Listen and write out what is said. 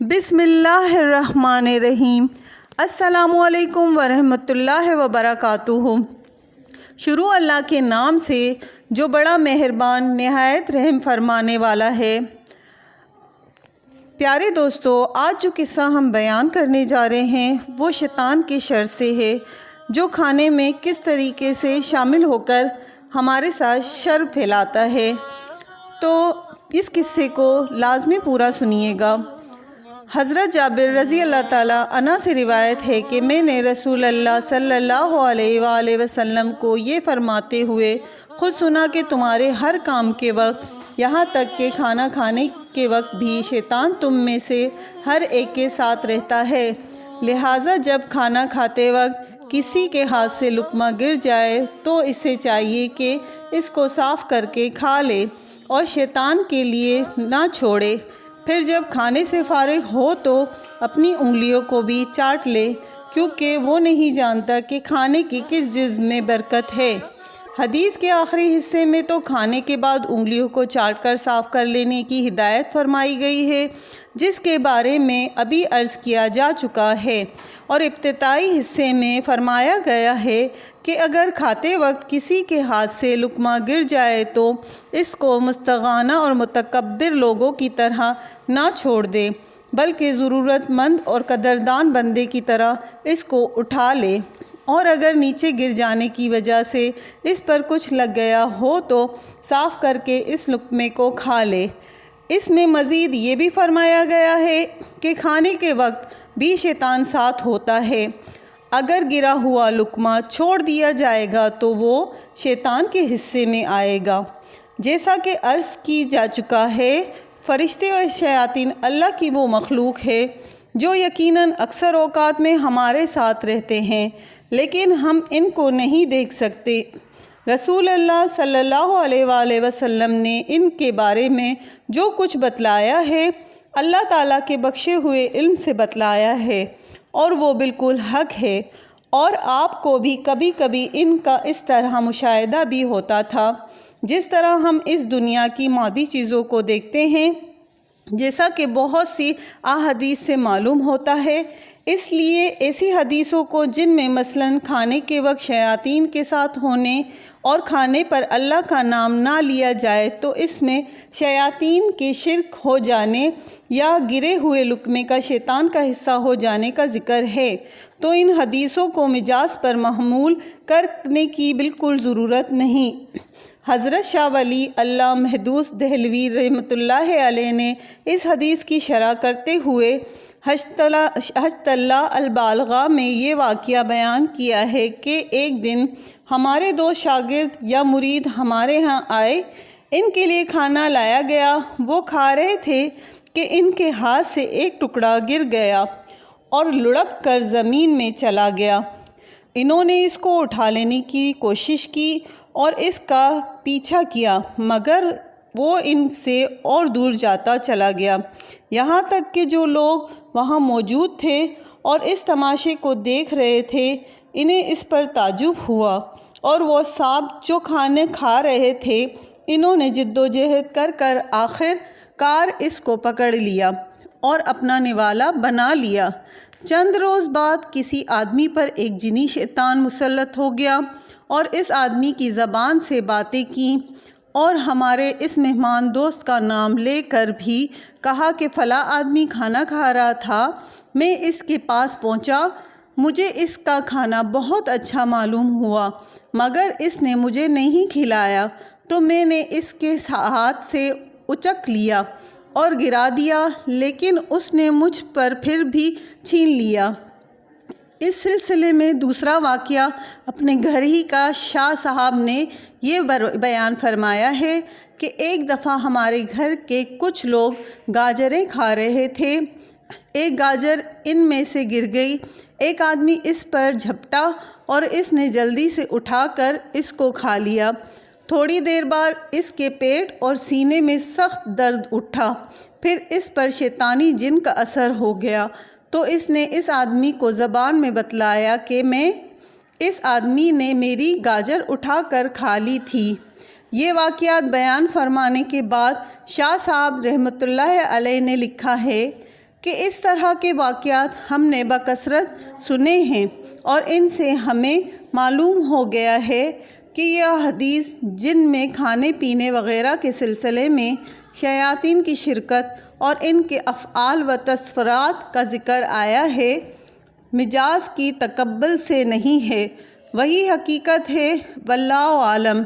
بسم اللہ الرحمن الرحیم۔ السلام علیکم ورحمۃ اللہ وبرکاتہ۔ شروع اللہ کے نام سے جو بڑا مہربان نہایت رحم فرمانے والا ہے۔ پیارے دوستو، آج جو قصہ ہم بیان کرنے جا رہے ہیں وہ شیطان کے شر سے ہے، جو کھانے میں کس طریقے سے شامل ہو کر ہمارے ساتھ شر پھیلاتا ہے۔ تو اس قصے کو لازمی پورا سنیے گا۔ حضرت جابر رضی اللہ تعالیٰ عنہ سے روایت ہے کہ میں نے رسول اللہ صلی اللہ علیہ وآلہ وسلم کو یہ فرماتے ہوئے خود سنا کہ تمہارے ہر کام کے وقت، یہاں تک کہ کھانا کھانے کے وقت بھی، شیطان تم میں سے ہر ایک کے ساتھ رہتا ہے۔ لہٰذا جب کھانا کھاتے وقت کسی کے ہاتھ سے لقمہ گر جائے تو اسے چاہیے کہ اس کو صاف کر کے کھا لے اور شیطان کے لیے نہ چھوڑے۔ پھر جب کھانے سے فارغ ہو تو اپنی انگلیوں کو بھی چاٹ لے، کیونکہ وہ نہیں جانتا کہ کھانے کی کس جزو میں برکت ہے۔ حدیث کے آخری حصے میں تو کھانے کے بعد انگلیوں کو چاٹ کر صاف کر لینے کی ہدایت فرمائی گئی ہے، جس کے بارے میں ابھی عرض کیا جا چکا ہے، اور ابتدائی حصے میں فرمایا گیا ہے کہ اگر کھاتے وقت کسی کے ہاتھ سے لقمہ گر جائے تو اس کو مستغانہ اور متکبر لوگوں کی طرح نہ چھوڑ دے، بلکہ ضرورت مند اور قدردان بندے کی طرح اس کو اٹھا لے، اور اگر نیچے گر جانے کی وجہ سے اس پر کچھ لگ گیا ہو تو صاف کر کے اس لقمے کو کھا لے۔ اس میں مزید یہ بھی فرمایا گیا ہے کہ کھانے کے وقت بھی شیطان ساتھ ہوتا ہے۔ اگر گرا ہوا لقمہ چھوڑ دیا جائے گا تو وہ شیطان کے حصے میں آئے گا۔ جیسا کہ عرض کی جا چکا ہے، فرشتے اور شیاطین اللہ کی وہ مخلوق ہے جو یقیناً اکثر اوقات میں ہمارے ساتھ رہتے ہیں، لیکن ہم ان کو نہیں دیکھ سکتے۔ رسول اللہ صلی اللہ علیہ وآلہ وسلم نے ان کے بارے میں جو کچھ بتلایا ہے، اللہ تعالیٰ کے بخشے ہوئے علم سے بتلایا ہے، اور وہ بالکل حق ہے، اور آپ کو بھی کبھی کبھی ان کا اس طرح مشاہدہ بھی ہوتا تھا جس طرح ہم اس دنیا کی مادی چیزوں کو دیکھتے ہیں، جیسا کہ بہت سی احادیث سے معلوم ہوتا ہے۔ اس لیے ایسی حدیثوں کو جن میں مثلاً کھانے کے وقت شیاطین کے ساتھ ہونے اور کھانے پر اللہ کا نام نہ لیا جائے تو اس میں شیاطین کے شرک ہو جانے یا گرے ہوئے لقمے کا شیطان کا حصہ ہو جانے کا ذکر ہے، تو ان حدیثوں کو مجاز پر محمول کرنے کی بالکل ضرورت نہیں۔ حضرت شاہ ولی اللہ محدث دہلوی رحمۃ اللہ علیہ نے اس حدیث کی شرح کرتے ہوئے حجۃ البالغہ میں یہ واقعہ بیان کیا ہے کہ ایک دن ہمارے دو شاگرد یا مرید ہمارے ہاں آئے، ان کے لیے کھانا لایا گیا، وہ کھا رہے تھے کہ ان کے ہاتھ سے ایک ٹکڑا گر گیا اور لڑک کر زمین میں چلا گیا۔ انہوں نے اس کو اٹھا لینے کی کوشش کی اور اس کا پیچھا کیا، مگر وہ ان سے اور دور جاتا چلا گیا، یہاں تک کہ جو لوگ وہاں موجود تھے اور اس تماشے کو دیکھ رہے تھے، انہیں اس پر تعجب ہوا، اور وہ صاحب جو کھانے کھا رہے تھے، انہوں نے جدوجہد کر کر آخر کار اس کو پکڑ لیا اور اپنا نوالا بنا لیا۔ چند روز بعد کسی آدمی پر ایک جنی شیطان مسلط ہو گیا اور اس آدمی کی زبان سے باتیں کیں، اور ہمارے اس مہمان دوست کا نام لے کر بھی کہا کہ فلاں آدمی کھانا کھا رہا تھا، میں اس کے پاس پہنچا، مجھے اس کا کھانا بہت اچھا معلوم ہوا، مگر اس نے مجھے نہیں کھلایا، تو میں نے اس کے ہاتھ سے اچک لیا اور گرا دیا، لیکن اس نے مجھ پر پھر بھی چھین لیا۔ اس سلسلے میں دوسرا واقعہ اپنے گھر ہی کا شاہ صاحب نے یہ بیان فرمایا ہے کہ ایک دفعہ ہمارے گھر کے کچھ لوگ گاجریں کھا رہے تھے، ایک گاجر ان میں سے گر گئی، ایک آدمی اس پر جھپٹا اور اس نے جلدی سے اٹھا کر اس کو کھا لیا۔ تھوڑی دیر بعد اس کے پیٹ اور سینے میں سخت درد اٹھا، پھر اس پر شیطانی جن کا اثر ہو گیا، تو اس نے اس آدمی کو زبان میں بتلایا کہ اس آدمی نے میری گاجر اٹھا کر کھا لی تھی۔ یہ واقعات بیان فرمانے کے بعد شاہ صاحب رحمۃ اللہ علیہ نے لکھا ہے کہ اس طرح کے واقعات ہم نے بکثرت سنے ہیں اور ان سے ہمیں معلوم ہو گیا ہے کہ یہ حدیث جن میں کھانے پینے وغیرہ کے سلسلے میں شیاطین کی شرکت اور ان کے افعال و تصورات کا ذکر آیا ہے، مجاز کی تقبل سے نہیں ہے، وہی حقیقت ہے، واللہ عالم۔